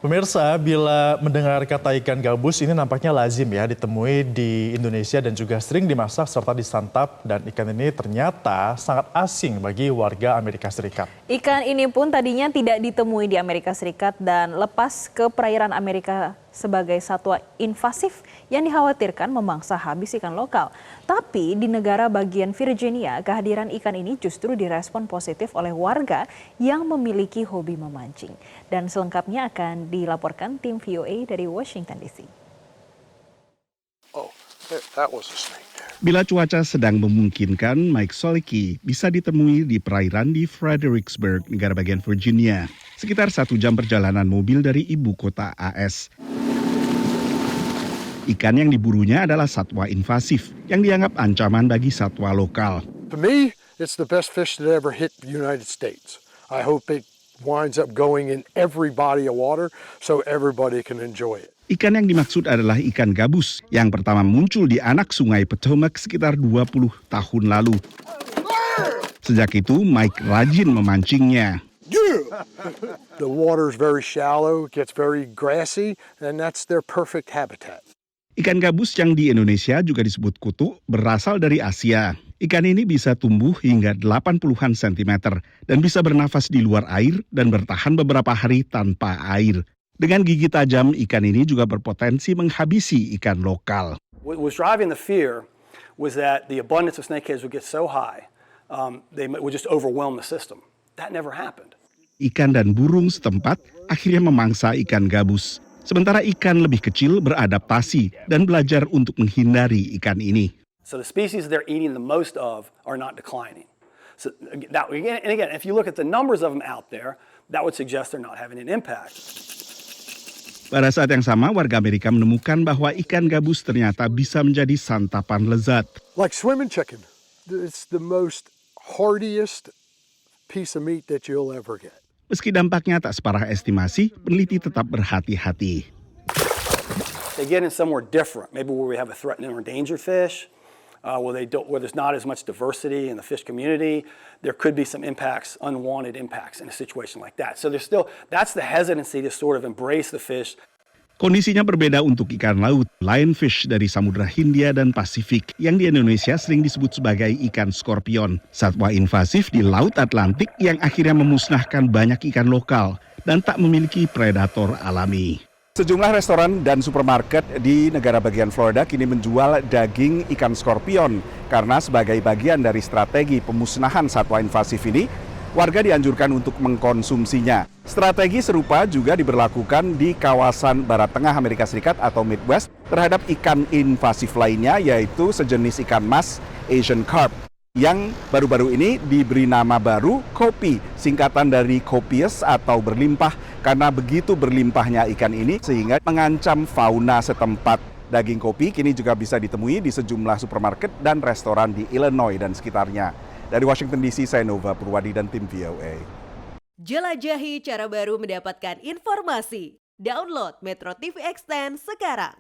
Pemirsa, bila mendengar kata ikan gabus ini nampaknya lazim ya ditemui di Indonesia dan juga sering dimasak serta disantap, dan ikan ini ternyata sangat asing bagi warga Amerika Serikat. Ikan ini pun tadinya tidak ditemui di Amerika Serikat dan lepas ke perairan Amerika sebagai satwa invasif yang dikhawatirkan memangsa habis ikan lokal. Tapi di negara bagian Virginia, kehadiran ikan ini justru direspon positif oleh warga yang memiliki hobi memancing. Dan selengkapnya akan dilaporkan tim VOA dari Washington DC. Bila cuaca sedang memungkinkan, Mike Solicki bisa ditemui di perairan di Fredericksburg, negara bagian Virginia. Sekitar 1 jam perjalanan mobil dari ibu kota AS. Ikan yang diburunya adalah satwa invasif yang dianggap ancaman bagi satwa lokal. For me, it's the best fish that ever hit the United States. I hope it winds up going in every body of water so everybody can enjoy it. Ikan yang dimaksud adalah ikan gabus yang pertama muncul di anak sungai Potomac sekitar 20 tahun lalu. Sejak itu, Mike rajin memancingnya. The water is very shallow, it gets very grassy, and that's their perfect habitat. Ikan gabus yang di Indonesia juga disebut kutu berasal dari Asia. Ikan ini bisa tumbuh hingga 80-an sentimeter dan bisa bernafas di luar air dan bertahan beberapa hari tanpa air. Dengan gigi tajam, ikan ini juga berpotensi menghabisi ikan lokal. What was driving the fear was that the abundance of snakeheads would get so high, they would just overwhelm the system. That never happened. Ikan dan burung setempat akhirnya memangsa ikan gabus. Sementara ikan lebih kecil beradaptasi dan belajar untuk menghindari ikan ini. So the species they're eating the most of are not declining. So that, and again, if you look at the numbers of them out there, that would suggest they're not having an impact. Pada saat yang sama, warga Amerika menemukan bahwa ikan gabus ternyata bisa menjadi santapan lezat. Like swimming chicken, it's the most heartiest piece of meat that you'll ever get. Meski dampaknya tak separah estimasi, peneliti tetap berhati-hati. They get in somewhere different, maybe where we have a threatened or endangered fish, where there's not as much diversity in the fish community. There could be some impacts, unwanted impacts in a situation like that. So that's the hesitancy to sort of embrace the fish. Kondisinya berbeda untuk ikan laut, lionfish dari Samudra Hindia dan Pasifik, yang di Indonesia sering disebut sebagai ikan skorpion. Satwa invasif di Laut Atlantik yang akhirnya memusnahkan banyak ikan lokal dan tak memiliki predator alami. Sejumlah restoran dan supermarket di negara bagian Florida kini menjual daging ikan skorpion karena sebagai bagian dari strategi pemusnahan satwa invasif ini, warga dianjurkan untuk mengkonsumsinya. Strategi serupa juga diberlakukan di kawasan Barat Tengah Amerika Serikat atau Midwest terhadap ikan invasif lainnya, yaitu sejenis ikan mas Asian carp yang baru-baru ini diberi nama baru kopi, singkatan dari copious atau berlimpah, karena begitu berlimpahnya ikan ini sehingga mengancam fauna setempat. Daging kopi kini juga bisa ditemui di sejumlah supermarket dan restoran di Illinois dan sekitarnya. Dari Washington DC, saya Nova Purwadi dan tim VOA. Jelajahi cara baru mendapatkan informasi. Download Metro TV Extend sekarang.